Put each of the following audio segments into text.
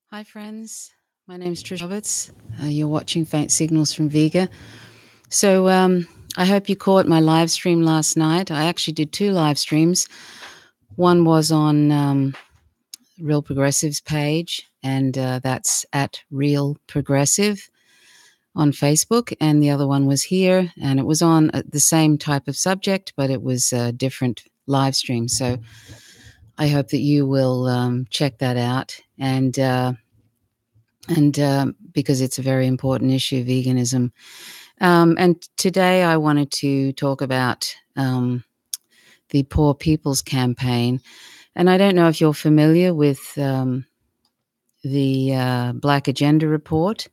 Hi, friends. My name is Trish Roberts. You're watching Faint Signals from Vega. So I hope you caught my live stream last night. I actually did two live streams. One was on Real Progressive's page, and that's at Real Progressive on Facebook. And the other one was here, and it was on the same type of subject, but it was a different live stream. So I hope that you will check that out. And because it's a very important issue, veganism. And today I wanted to talk about the Poor People's Campaign. And I don't know if you're familiar with the Black Agenda report.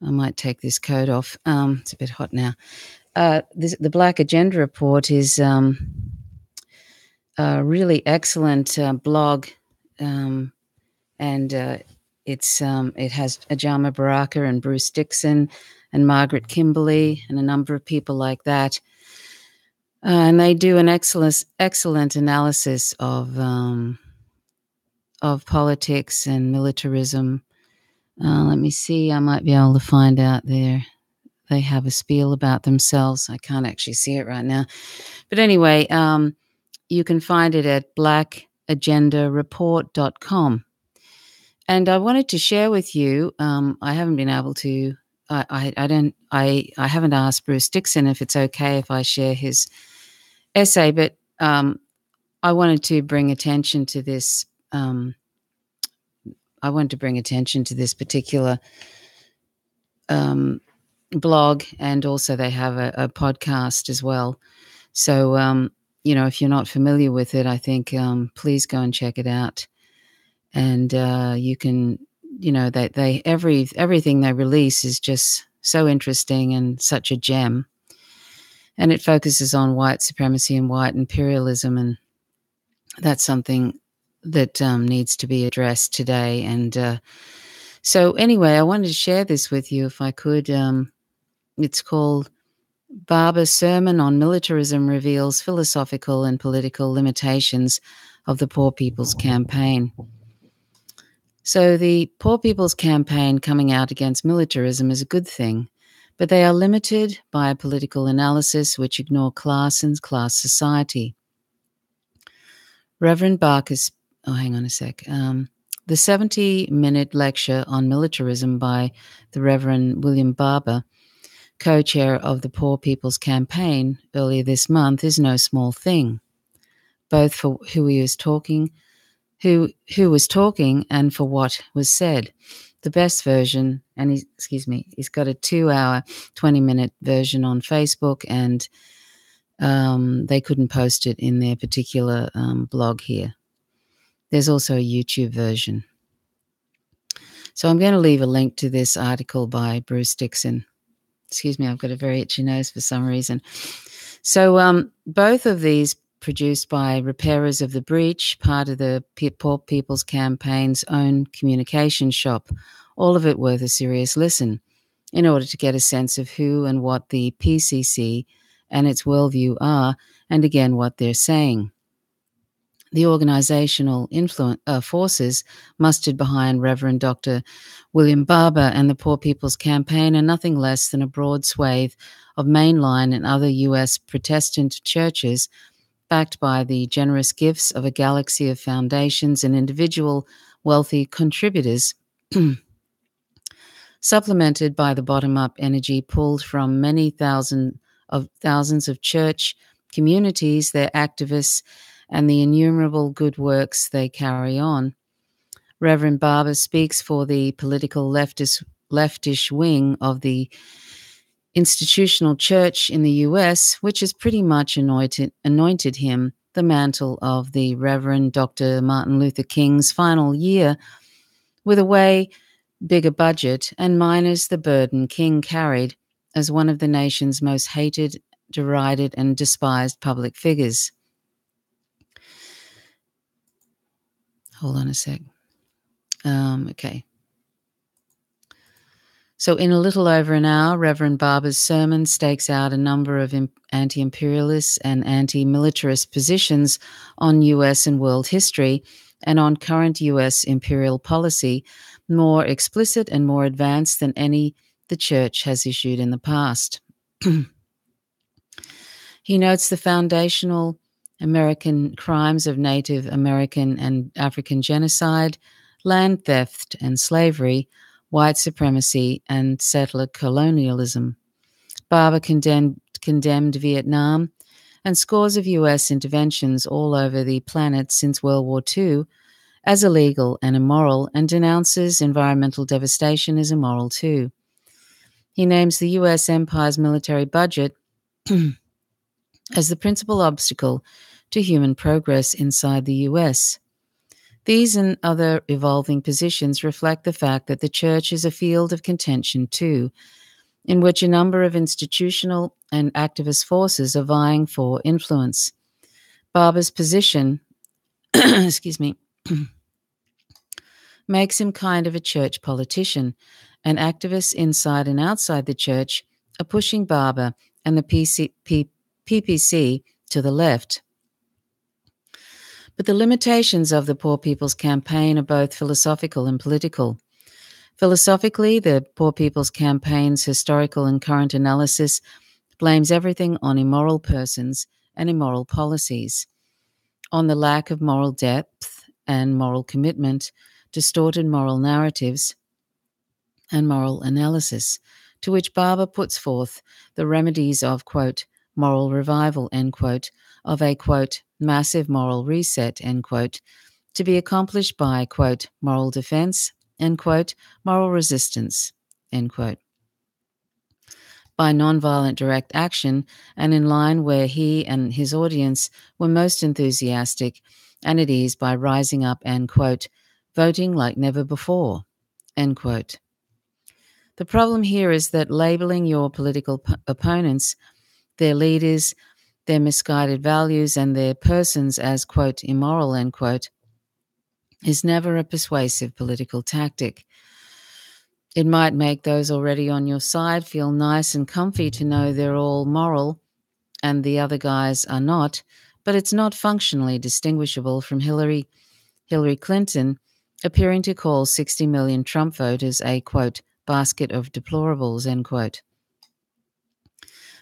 I might take this coat off. It's a bit hot now. The Black Agenda report is a really excellent blog, and it has Ajama Baraka and Bruce Dixon and Margaret Kimberley and a number of people like that. And they do an excellent analysis of politics and militarism. Let me see. I might be able to find out there. They have a spiel about themselves. I can't actually see it right now. But anyway, you can find it at blackagendareport.com. And I wanted to share with you. I haven't been able to. I haven't asked Bruce Dixon if it's okay if I share his essay, but I wanted to bring attention to this. I wanted to bring attention to this particular blog, and also they have a podcast as well. So if you're not familiar with it, I think please go and check it out. And you can, they everything they release is just so interesting and such a gem. And it focuses on white supremacy and white imperialism, and that's something that needs to be addressed today. And so anyway, I wanted to share this with you if I could. It's called Barber's Sermon on Militarism Reveals Philosophical and Political Limitations of the Poor People's Campaign. So the Poor People's Campaign coming out against militarism is a good thing, but they are limited by a political analysis which ignore class and class society. Reverend Barker's, hang on a sec. The 70-minute lecture on militarism by the Reverend William Barber, co-chair of the Poor People's Campaign earlier this month, is no small thing, both for who was talking and for what was said. The best version, and he's got a 2-hour, 20-minute version on Facebook, and they couldn't post it in their particular blog here. There's also a YouTube version. So I'm going to leave a link to this article by Bruce Dixon. Excuse me, I've got a very itchy nose for some reason. So both of these produced by Repairers of the Breach, part of the Poor People's Campaign's own communication shop, all of it worth a serious listen in order to get a sense of who and what the PCC and its worldview are, and again what they're saying. The organizational forces mustered behind Reverend Dr. William Barber and the Poor People's Campaign are nothing less than a broad swathe of mainline and other U.S. Protestant churches backed by the generous gifts of a galaxy of foundations and individual wealthy contributors, supplemented by the bottom-up energy pulled from many thousands of church communities, their activists, and the innumerable good works they carry on. Reverend Barber speaks for the political leftish wing of the institutional church in the U.S., which has pretty much anointed him the mantle of the Reverend Dr. Martin Luther King's final year with a way bigger budget and minus the burden King carried as one of the nation's most hated, derided, and despised public figures. Hold on a sec. Okay. So in a little over an hour, Reverend Barber's sermon stakes out a number of anti-imperialist and anti-militarist positions on U.S. and world history and on current U.S. imperial policy more explicit and more advanced than any the Church has issued in the past. He notes the foundational American crimes of Native American and African genocide, land theft and slavery, white supremacy, and settler colonialism. Barber condemned Vietnam and scores of US interventions all over the planet since World War II as illegal and immoral, and denounces environmental devastation as immoral too. He names the US empire's military budget as the principal obstacle to human progress inside the US. These and other evolving positions reflect the fact that the Church is a field of contention too, in which a number of institutional and activist forces are vying for influence. Barber's position makes him kind of a church politician, and activists inside and outside the church are pushing Barber and the PPC to the left. But the limitations of the Poor People's Campaign are both philosophical and political. Philosophically, the Poor People's Campaign's historical and current analysis blames everything on immoral persons and immoral policies, on the lack of moral depth and moral commitment, distorted moral narratives, and moral analysis, to which Barber puts forth the remedies of, quote, moral revival, end quote, of a, quote, massive moral reset, end quote, to be accomplished by, quote, moral defense, end quote, moral resistance, end quote, by nonviolent direct action, and in line where he and his audience were most enthusiastic and at ease, by rising up and, quote, voting like never before, end quote. The problem here is that labeling your political opponents, their leaders, their misguided values, and their persons as, quote, immoral, end quote, is never a persuasive political tactic. It might make those already on your side feel nice and comfy to know they're all moral and the other guys are not, but it's not functionally distinguishable from Hillary Clinton appearing to call 60 million Trump voters a, quote, basket of deplorables, end quote.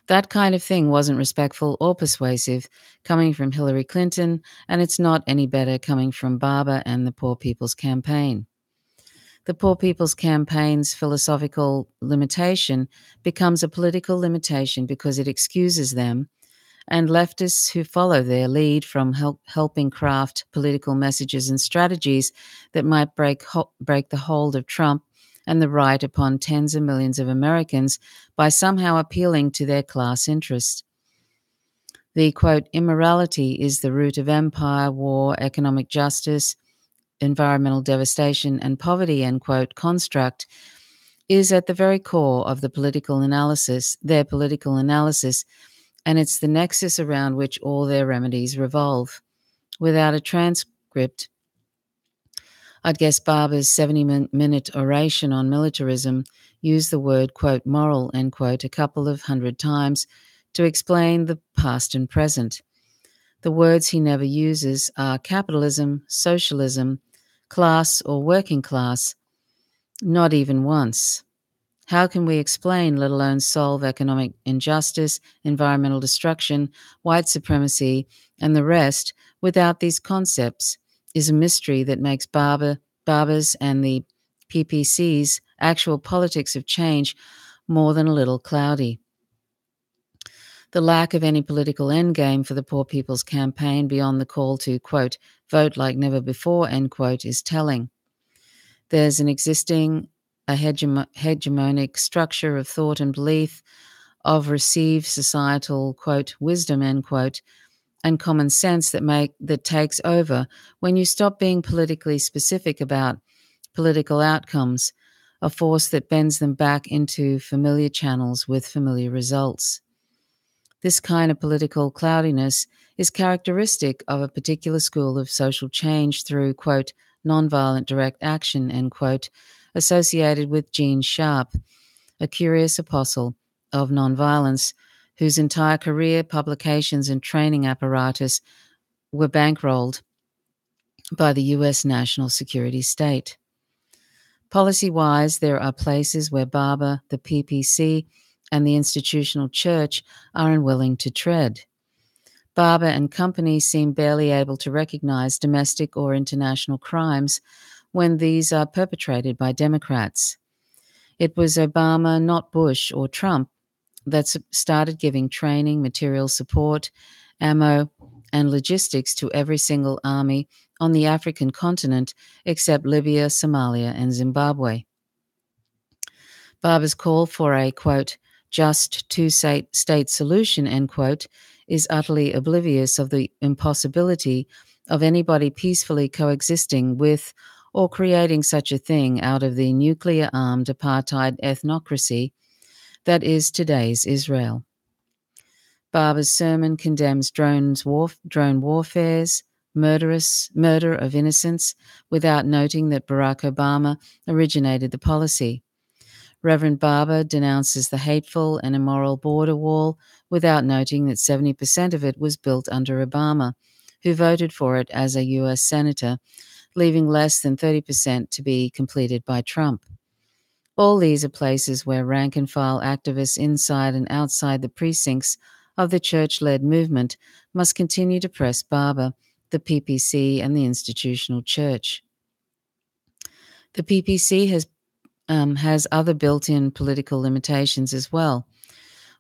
That kind of thing wasn't respectful or persuasive coming from Hillary Clinton, and it's not any better coming from Barber and the Poor People's Campaign. The Poor People's Campaign's philosophical limitation becomes a political limitation because it excuses them and leftists who follow their lead from helping craft political messages and strategies that might break the hold of Trump and the right upon tens of millions of Americans by somehow appealing to their class interest. The, quote, immorality is the root of empire, war, economic justice, environmental devastation, and poverty, end quote, construct is at the very core of their political analysis, and it's the nexus around which all their remedies revolve. Without a transcript, I'd guess Barber's 70-minute oration on militarism used the word, quote, moral, end quote, a couple of hundred times to explain the past and present. The words he never uses are capitalism, socialism, class, or working class, not even once. How can we explain, let alone solve, economic injustice, environmental destruction, white supremacy, and the rest without these concepts is a mystery that makes Barber's and the PPC's actual politics of change more than a little cloudy. The lack of any political endgame for the Poor People's Campaign beyond the call to, quote, vote like never before, end quote, is telling. There's an existing hegemonic structure of thought and belief, of received societal, quote, wisdom, end quote, and common sense that takes over when you stop being politically specific about political outcomes, a force that bends them back into familiar channels with familiar results. This kind of political cloudiness is characteristic of a particular school of social change through, quote, nonviolent direct action, end quote, associated with Gene Sharp, a curious apostle of nonviolence whose entire career, publications, and training apparatus were bankrolled by the US national security state. Policy-wise, there are places where Barber, the PPC, and the institutional church are unwilling to tread. Barber and company seem barely able to recognize domestic or international crimes when these are perpetrated by Democrats. It was Obama, not Bush or Trump, that started giving training, material support, ammo, and logistics to every single army on the African continent except Libya, Somalia, and Zimbabwe. Barber's call for a, quote, just two-state solution, end quote, is utterly oblivious of the impossibility of anybody peacefully coexisting with or creating such a thing out of the nuclear-armed apartheid ethnocracy that is today's Israel. Barber's sermon condemns drone warfares, murder of innocents, without noting that Barack Obama originated the policy. Reverend Barber denounces the hateful and immoral border wall without noting that 70% of it was built under Obama, who voted for it as a U.S. Senator, leaving less than 30% to be completed by Trump. All these are places where rank-and-file activists inside and outside the precincts of the church-led movement must continue to press Barber, the PPC, and the institutional church. The PPC has other built-in political limitations as well.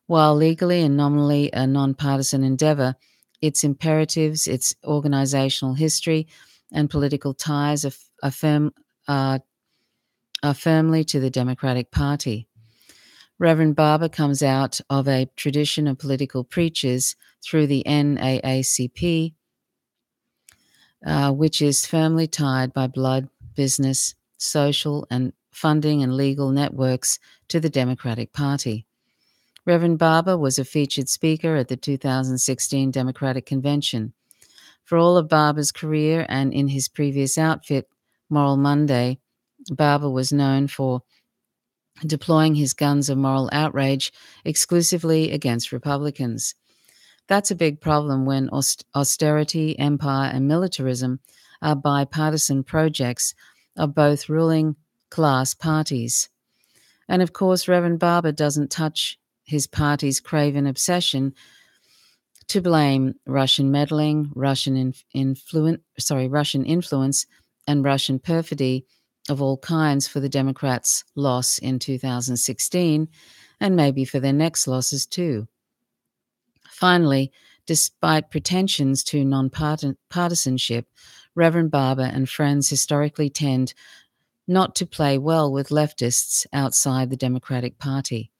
While legally and nominally a nonpartisan endeavor, its imperatives, its organizational history, and political ties are firmly to the Democratic Party. Reverend Barber comes out of a tradition of political preachers through the NAACP, which is firmly tied by blood, business, social, and funding and legal networks to the Democratic Party. Reverend Barber was a featured speaker at the 2016 Democratic Convention. For all of Barber's career and in his previous outfit, Moral Monday, Barber was known for deploying his guns of moral outrage exclusively against Republicans. That's a big problem when austerity, empire, and militarism are bipartisan projects of both ruling class parties. And of course, Reverend Barber doesn't touch his party's craven obsession to blame Russian meddling, Russian influence, and Russian perfidy of all kinds for the Democrats' loss in 2016, and maybe for their next losses too. Finally, despite pretensions to nonpartisanship, Reverend Barber and friends historically tend not to play well with leftists outside the Democratic Party.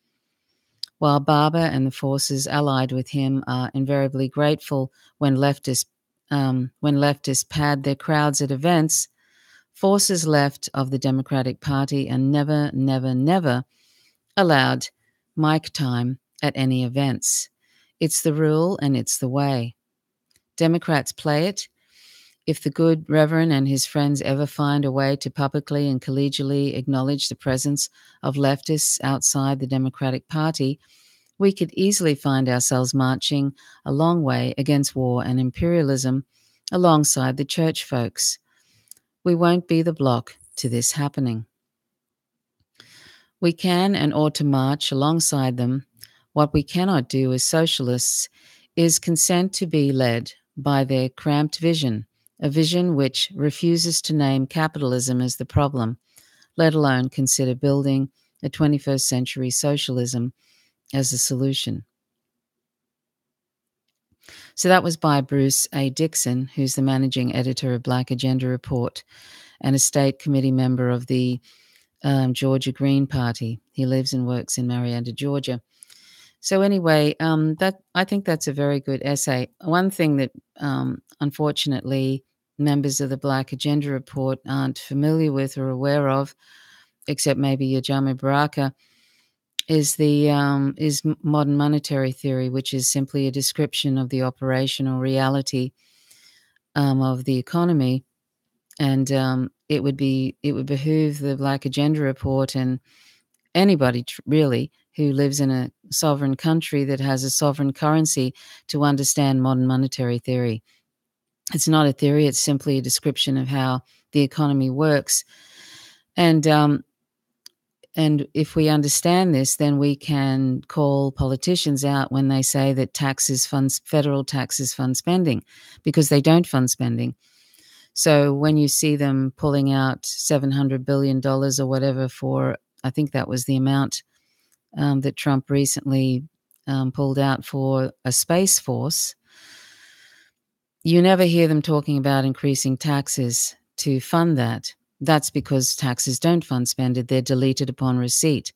While Barber and the forces allied with him are invariably grateful when leftists pad their crowds at events, forces left of the Democratic Party are never, never, never allowed mic time at any events. It's the rule and it's the way. Democrats play it. If the good Reverend and his friends ever find a way to publicly and collegially acknowledge the presence of leftists outside the Democratic Party, we could easily find ourselves marching a long way against war and imperialism alongside the church folks. We won't be the block to this happening. We can and ought to march alongside them. What we cannot do as socialists is consent to be led by their cramped vision, a vision which refuses to name capitalism as the problem, let alone consider building a 21st century socialism as a solution. So that was by Bruce A. Dixon, who's the managing editor of Black Agenda Report and a state committee member of the Georgia Green Party. He lives and works in Marietta, Georgia. So anyway, I think that's a very good essay. One thing that unfortunately members of the Black Agenda Report aren't familiar with or aware of, except maybe Yajama Baraka, is modern monetary theory, which is simply a description of the operational reality of the economy, and it would behoove the Black Agenda Report and anybody really who lives in a sovereign country that has a sovereign currency to understand modern monetary theory. It's not a theory; it's simply a description of how the economy works. And and if we understand this, then we can call politicians out when they say that federal taxes fund spending, because they don't fund spending. So when you see them pulling out $700 billion or whatever for, I think that was the amount that Trump recently pulled out for a space force, you never hear them talking about increasing taxes to fund that. That's because taxes don't fund spending; they're deleted upon receipt,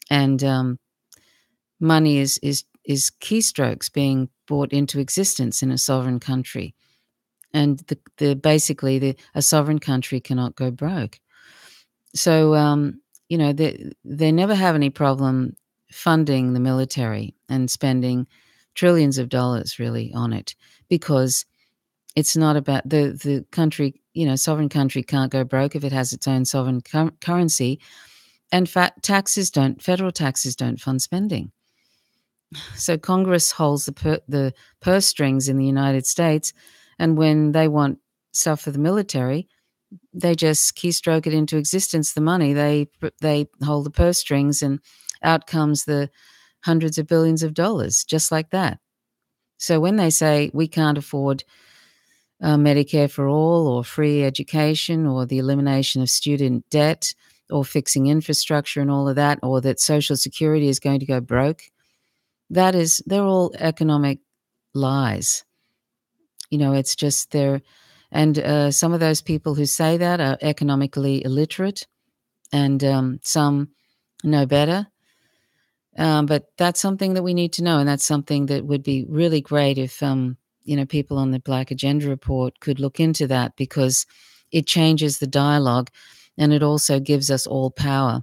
and money is keystrokes being brought into existence in a sovereign country, and a sovereign country cannot go broke. So they never have any problem funding the military and spending trillions of dollars really on it, because it's not about the country. Sovereign country can't go broke if it has its own sovereign currency. And federal taxes don't fund spending. So Congress holds the purse strings in the United States, and when they want stuff for the military, they just keystroke it into existence. The money, they hold the purse strings, and out comes the hundreds of billions of dollars, just like that. So when they say we can't afford Medicare for all, or free education, or the elimination of student debt, or fixing infrastructure and all of that, or that Social Security is going to go broke, they're all economic lies. It's just and some of those people who say that are economically illiterate, and some know better. But that's something that we need to know, and that's something that would be really great if people on the Black Agenda Report could look into that, because it changes the dialogue, and it also gives us all power.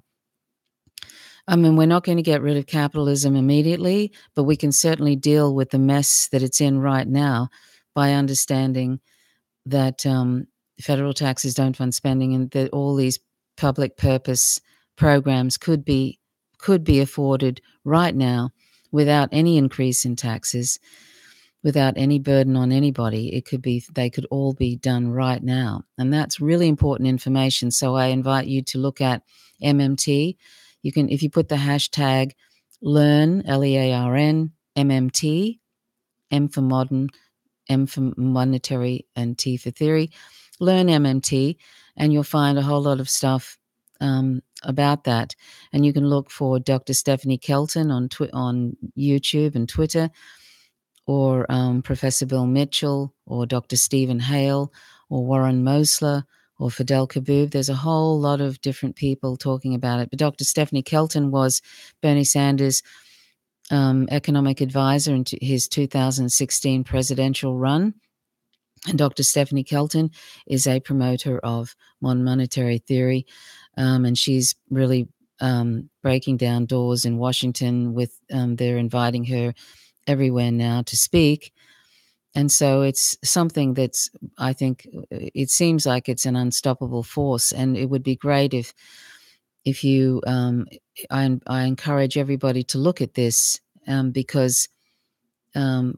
I mean, we're not going to get rid of capitalism immediately, but we can certainly deal with the mess that it's in right now by understanding that federal taxes don't fund spending, and that all these public purpose programs could be afforded right now without any increase in taxes, without any burden on anybody. They could all be done right now. And that's really important information. So I invite you to look at MMT. You can, if you put the hashtag LEARN, LEARN, MMT, M for modern, M for monetary, and T for theory, learn MMT, and you'll find a whole lot of stuff about that. And you can look for Dr. Stephanie Kelton on YouTube and Twitter, or Professor Bill Mitchell, or Dr. Stephen Hale, or Warren Mosler, or Fidel Kaboub. There's a whole lot of different people talking about it. But Dr. Stephanie Kelton was Bernie Sanders' economic advisor in his 2016 presidential run. And Dr. Stephanie Kelton is a promoter of modern monetary theory, and she's really breaking down doors in Washington. They're inviting her everywhere now to speak. And so it's something that's, I think, it seems like it's an unstoppable force, and it would be great if you, I encourage everybody to look at this, because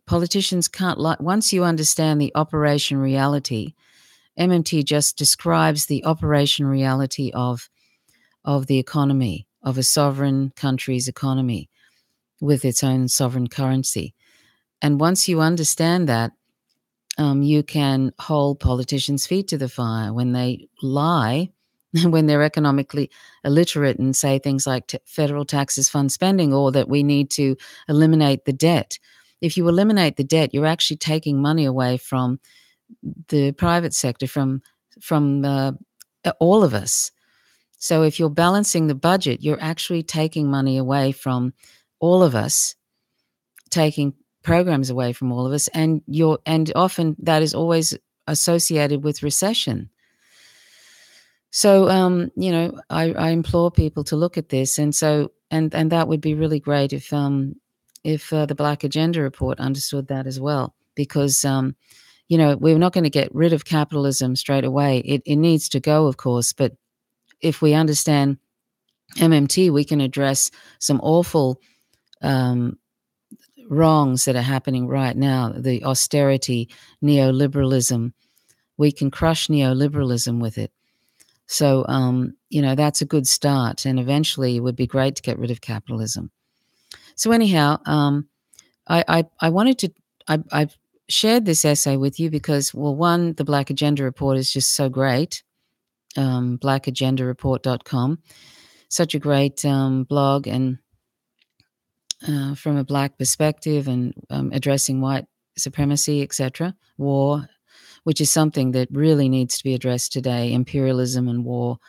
politicians can't once you understand the operation reality. MMT just describes the operation reality of the economy, of a sovereign country's economy with its own sovereign currency. And once you understand that, you can hold politicians' feet to the fire when they lie, when they're economically illiterate and say things like federal taxes fund spending, or that we need to eliminate the debt. If you eliminate the debt, you're actually taking money away from the private sector, from all of us. So if you're balancing the budget, you're actually taking money away from all of us, taking programs away from all of us, and often that is always associated with recession. So I implore people to look at this, and that would be really great if the Black Agenda Report understood that as well, because we're not going to get rid of capitalism straight away. It needs to go, of course, but if we understand MMT, we can address some awful wrongs that are happening right now. The austerity, neoliberalism, we can crush neoliberalism with it. So that's a good start. And eventually it would be great to get rid of capitalism. So anyhow, I wanted to, I shared this essay with you because, well, one, the Black Agenda Report is just so great. blackagendareport.com. Such a great blog, and from a Black perspective, and addressing white supremacy, etc., war, which is something that really needs to be addressed today, imperialism and war.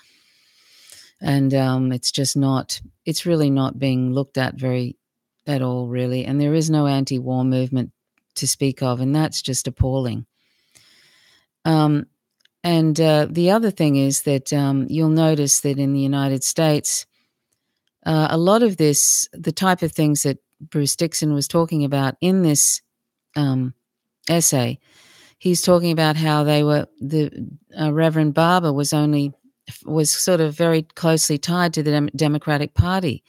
And it's really not being looked at at all, really. And there is no anti-war movement to speak of, and that's just appalling. And the other thing is that you'll notice that in the United States, a lot of this, the type of things that Bruce Dixon was talking about in this essay, he's talking about how the Reverend Barber was sort of very closely tied to the Democratic Party.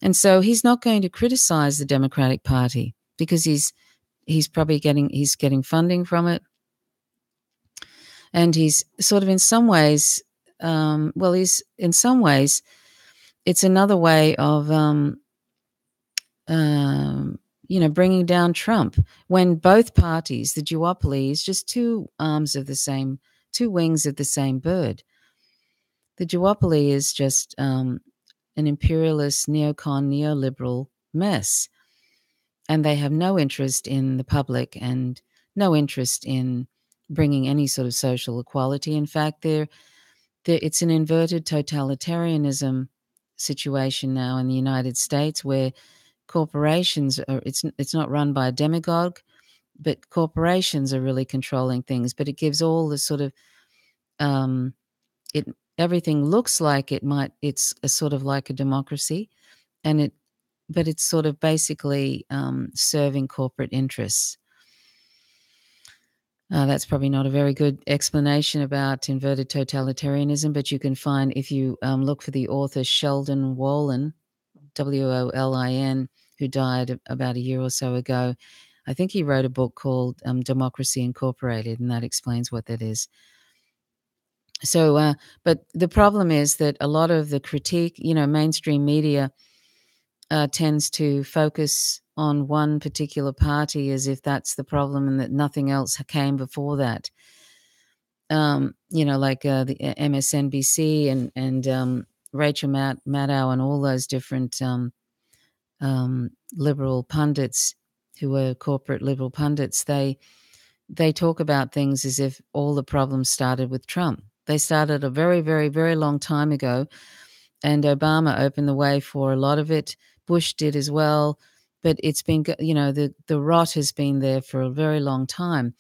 And so he's not going to criticize the Democratic Party because he's probably getting funding from it. And he's sort of in some ways, it's another way of, bringing down Trump, when both parties, the duopoly, is just two wings of the same bird. The duopoly is just an imperialist, neocon, neoliberal mess. And they have no interest in the public and no interest in bringing any sort of social equality. In fact, it's an inverted totalitarianism situation now in the United States, where corporations it's not run by a demagogue, but corporations are really controlling things. But it gives all the sort of everything looks like it's a sort of like a democracy, but it's sort of basically serving corporate interests. That's probably not a very good explanation about inverted totalitarianism, but you can find, if you look for the author Sheldon Wolin, Wolin, who died about a year or so ago. I think he wrote a book called Democracy Incorporated, and that explains what that is. So, but the problem is that a lot of the critique, mainstream media tends to focus on one particular party as if that's the problem and that nothing else came before that. Like the MSNBC and Rachel Maddow and all those different liberal pundits who were corporate liberal pundits, they talk about things as if all the problems started with Trump. They started a very, very, very long time ago, and Obama opened the way for a lot of it. Bush did as well, but it's been, the rot has been there for a very long time.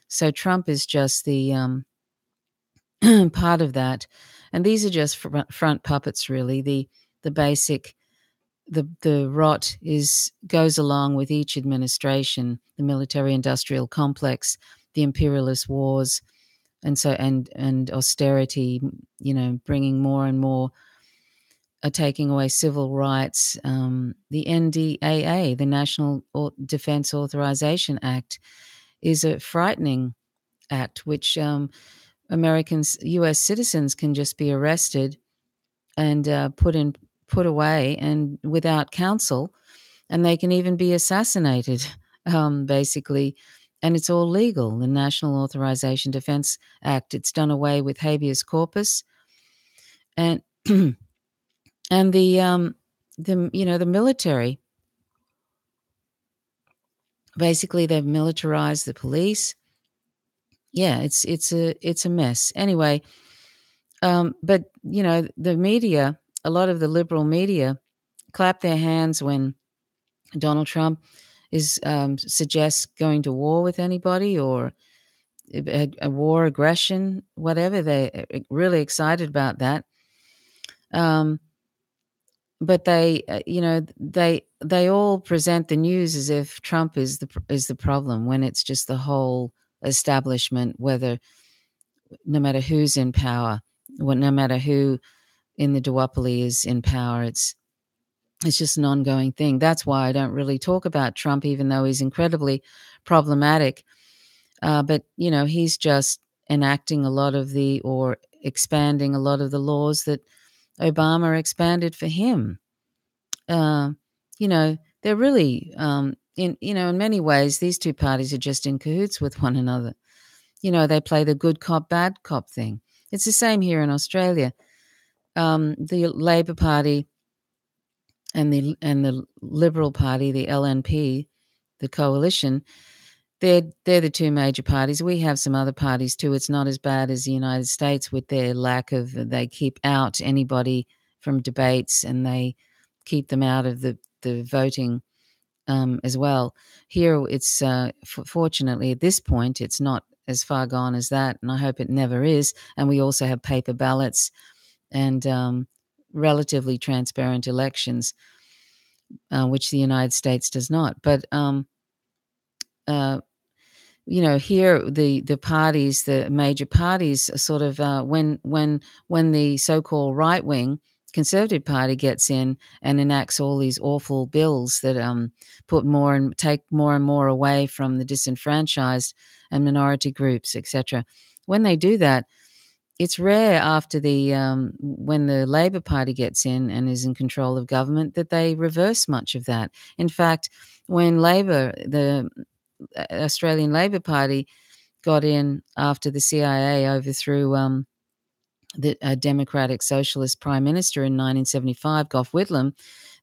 So Trump is just the part of that, and these are just front puppets, really. The basic, the rot goes along with each administration, the military-industrial complex, the imperialist wars, and so and austerity, bringing more and more. Taking away civil rights. The NDAA, the National Defense Authorization Act, is a frightening act, which U.S. citizens can just be arrested and put away and without counsel, and they can even be assassinated, basically. And it's all legal. The National Authorization Defense Act, it's done away with habeas corpus, and and the military, basically they've militarized the police. Yeah, it's a mess. Anyway, but the media, a lot of the liberal media, clap their hands when Donald Trump suggests going to war with anybody or a war aggression, whatever. They're really excited about that. But they, they all present the news as if Trump is the problem, when it's just the whole establishment. No matter who's in power, no matter who in the duopoly is in power, it's just an ongoing thing. That's why I don't really talk about Trump, even though he's incredibly problematic. But he's just enacting a lot of expanding a lot of the laws that Obama expanded for him. You know, they're really, in many ways, these two parties are just in cahoots with one another. You know, they play the good cop, bad cop thing. It's the same here in Australia. The Labor Party and the Liberal Party, the LNP, the coalition, they're the two major parties. We have some other parties too. It's not as bad as the United States with their lack of, they keep out anybody from debates and they keep them out of the voting as well. Here, it's fortunately at this point, it's not as far gone as that, and I hope it never is. And we also have paper ballots and relatively transparent elections, which the United States does not. But here the parties, the major parties, are sort of when the so-called right-wing Conservative Party gets in and enacts all these awful bills that take more and more away from the disenfranchised and minority groups, etc. When they do that, it's rare after when the Labor Party gets in and is in control of government that they reverse much of that. In fact, when the Australian Labor Party got in after the CIA overthrew the Democratic Socialist Prime Minister in 1975, Gough Whitlam,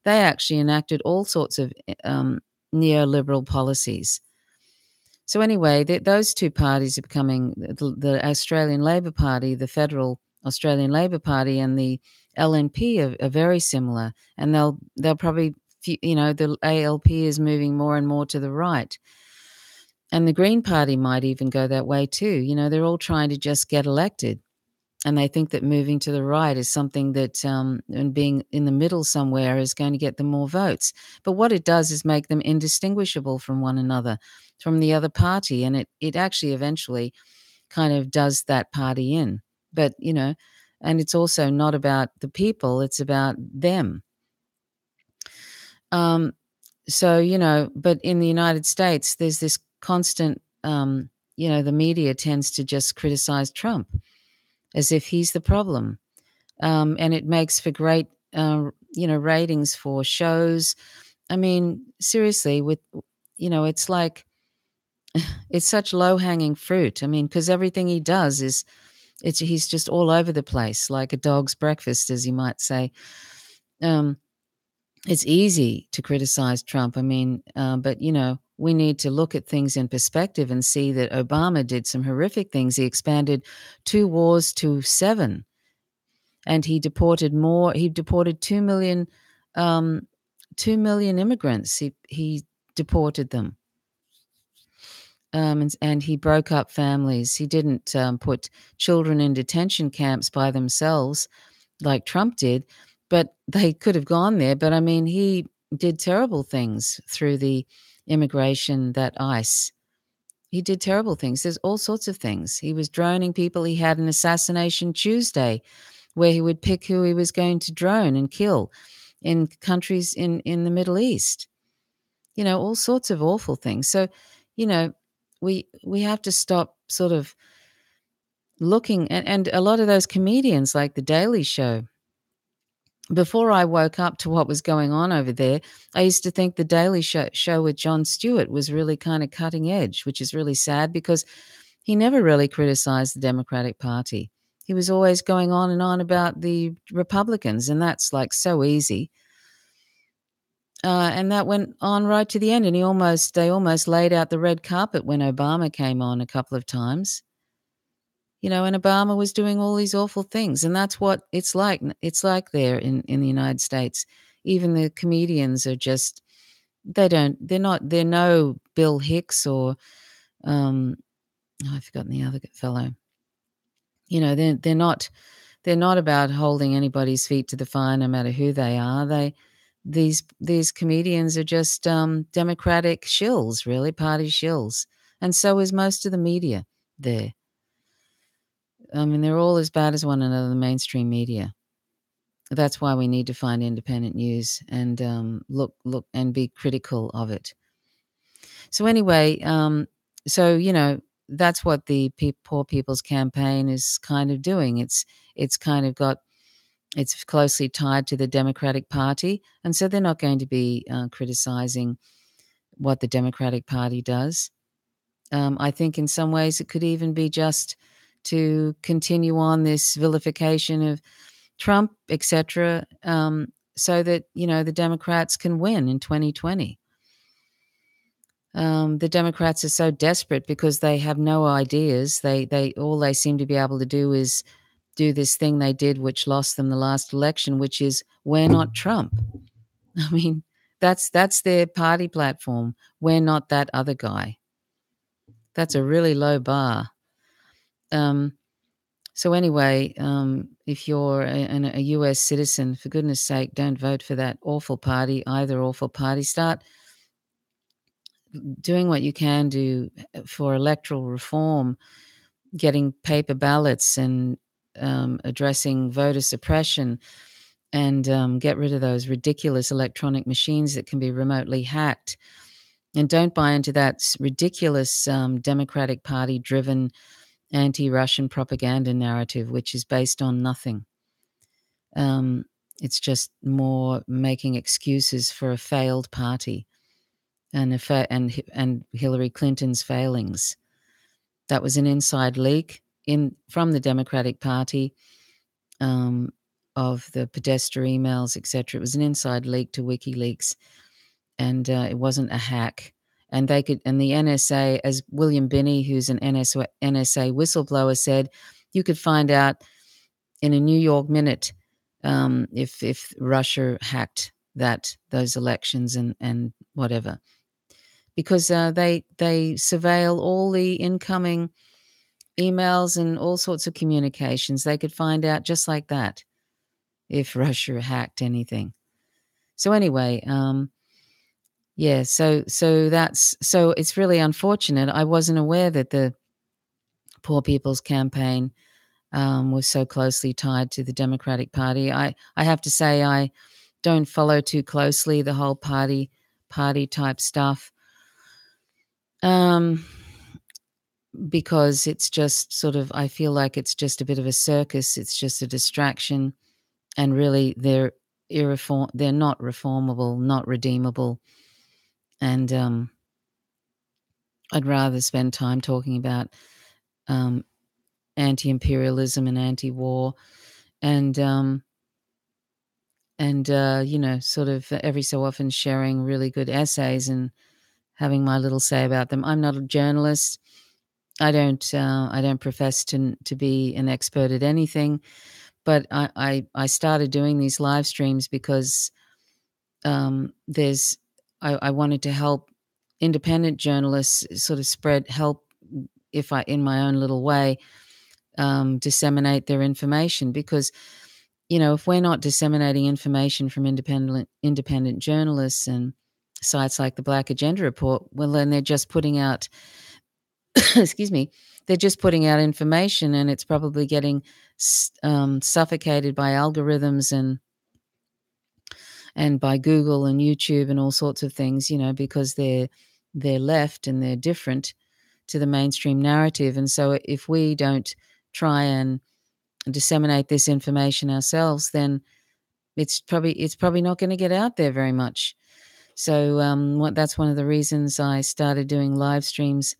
they actually enacted all sorts of neoliberal policies. So anyway, those two parties are becoming the Australian Labor Party, the federal Australian Labor Party, and the LNP are very similar, and they'll probably, the ALP is moving more and more to the right. And the Green Party might even go that way too. They're all trying to just get elected. And they think that moving to the right is something that, and being in the middle somewhere is going to get them more votes. But what it does is make them indistinguishable from one another, from the other party. And it actually eventually kind of does that party in. But, and it's also not about the people, it's about them. But in the United States, there's this constant, the media tends to just criticize Trump as if he's the problem. And it makes for great, ratings for shows. I mean, seriously, it's like, it's such low-hanging fruit. I mean, because everything he does he's just all over the place, like a dog's breakfast, as you might say. It's easy to criticize Trump. I mean, but, we need to look at things in perspective and see that Obama did some horrific things. He expanded 2 wars to 7, and he deported 2 million immigrants. He deported them. And he broke up families. He didn't put children in detention camps by themselves like Trump did, but they could have gone there. But I mean, he did terrible things through the immigration, that ICE. He did terrible things. There's all sorts of things. He was droning people. He had an Assassination Tuesday where he would pick who he was going to drone and kill in countries in the Middle East. All sorts of awful things. So, we have to stop sort of looking, and a lot of those comedians like The Daily Show, before I woke up to what was going on over there, I used to think The Daily Show with Jon Stewart was really kind of cutting edge, which is really sad because he never really criticized the Democratic Party. He was always going on and on about the Republicans, and that's like so easy. And that went on right to the end, and they almost laid out the red carpet when Obama came on a couple of times. And Obama was doing all these awful things, and that's what it's like. It's like there in the United States. Even the comedians are just, they're no Bill Hicks or, I've forgotten the other fellow. They're not about holding anybody's feet to the fire, no matter who they are. These comedians are just Democratic shills, really, party shills. And so is most of the media there. I mean, they're all as bad as one another, the mainstream media. That's why we need to find independent news and look and be critical of it. So anyway, that's what the Poor People's Campaign is kind of doing. It's kind of got it's closely tied to the Democratic Party, and so they're not going to be criticizing what the Democratic Party does. I think in some ways it could even be just to continue on this vilification of Trump, etc., so that the Democrats can win in 2020. The Democrats are so desperate because they have no ideas. They all they seem to be able to do is do this thing they did, which lost them the last election, which is we're not Trump. I mean, that's their party platform. We're not that other guy. That's a really low bar. So anyway, if you're a US citizen, for goodness sake, don't vote for that awful party, either awful party. Start doing what you can do for electoral reform, getting paper ballots and addressing voter suppression, and get rid of those ridiculous electronic machines that can be remotely hacked. And don't buy into that ridiculous Democratic Party-driven anti-Russian propaganda narrative, which is based on nothing. It's just more making excuses for a failed party and Hillary Clinton's failings. That was an inside leak from the Democratic Party of the Podesta emails, etc. It was an inside leak to WikiLeaks, and it wasn't a hack. And the NSA, as William Binney, who's an NSA whistleblower, said, you could find out in a New York minute if Russia hacked those elections and whatever, because they surveil all the incoming emails and all sorts of communications. They could find out just like that if Russia hacked anything. So anyway, yeah, so it's really unfortunate. I wasn't aware that the Poor People's Campaign was so closely tied to the Democratic Party. I have to say I don't follow too closely the whole party type stuff, because it's just sort of, I feel like it's just a bit of a circus. It's just a distraction, and really they're not reformable, not redeemable, and I'd rather spend time talking about anti-imperialism and anti-war, and sort of every so often sharing really good essays and having my little say about them. I'm not a journalist. I don't profess to be an expert at anything, but I started doing these live streams because I wanted to help independent journalists sort of help in my own little way, disseminate their information, because if we're not disseminating information from independent journalists and sites like the Black Agenda Report, well, then they're just putting out excuse me, they're just putting out information, and it's probably getting suffocated by algorithms and by Google and YouTube and all sorts of things, because they're left and they're different to the mainstream narrative. And so if we don't try and disseminate this information ourselves, then it's probably not going to get out there very much. So that's one of the reasons I started doing live streams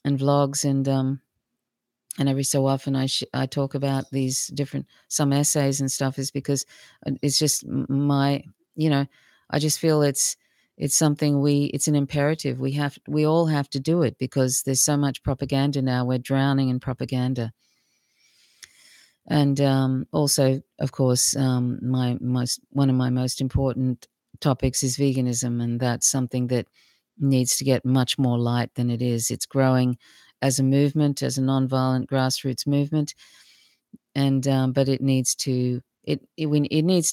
and vlogs, and every so often I talk about these some essays and stuff, is because it's just I just feel it's something it's an imperative. We all have to do it, because there's so much propaganda now. We're drowning in propaganda. And also, of course, one of my most important topics is veganism, and that's something that needs to get much more light than it is. It's growing as a movement, as a nonviolent grassroots movement, and but it needs to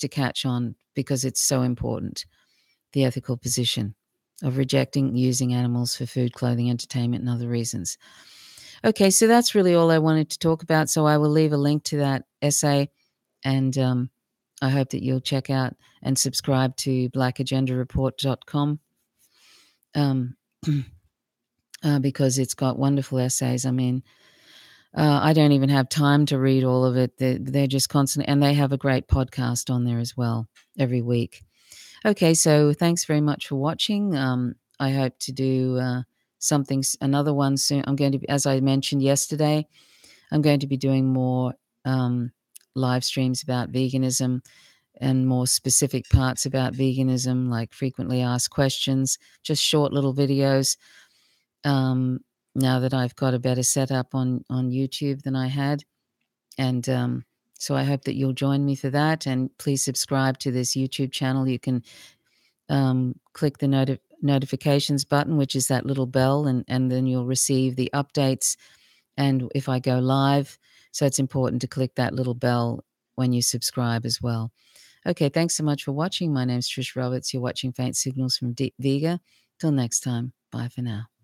catch on, because it's so important. The ethical position of rejecting using animals for food, clothing, entertainment, and other reasons. Okay, so that's really all I wanted to talk about. So I will leave a link to that essay, and I hope that you'll check out and subscribe to blackagendareport.com. because it's got wonderful essays. I mean, I don't even have time to read all of it. They're just constant, and they have a great podcast on there as well every week. Okay, so thanks very much for watching. I hope to do another one soon. I'm going to, as I mentioned yesterday, I'm going to be doing more live streams about veganism and more specific parts about veganism, like frequently asked questions, just short little videos. Now that I've got a better setup on YouTube than I had. And so I hope that you'll join me for that. And please subscribe to this YouTube channel. You can click the notifications button, which is that little bell, and then you'll receive the updates. And if I go live, so it's important to click that little bell when you subscribe as well. Okay, thanks so much for watching. My name's Trish Roberts. You're watching Faint Signals from Vega. Till next time, bye for now.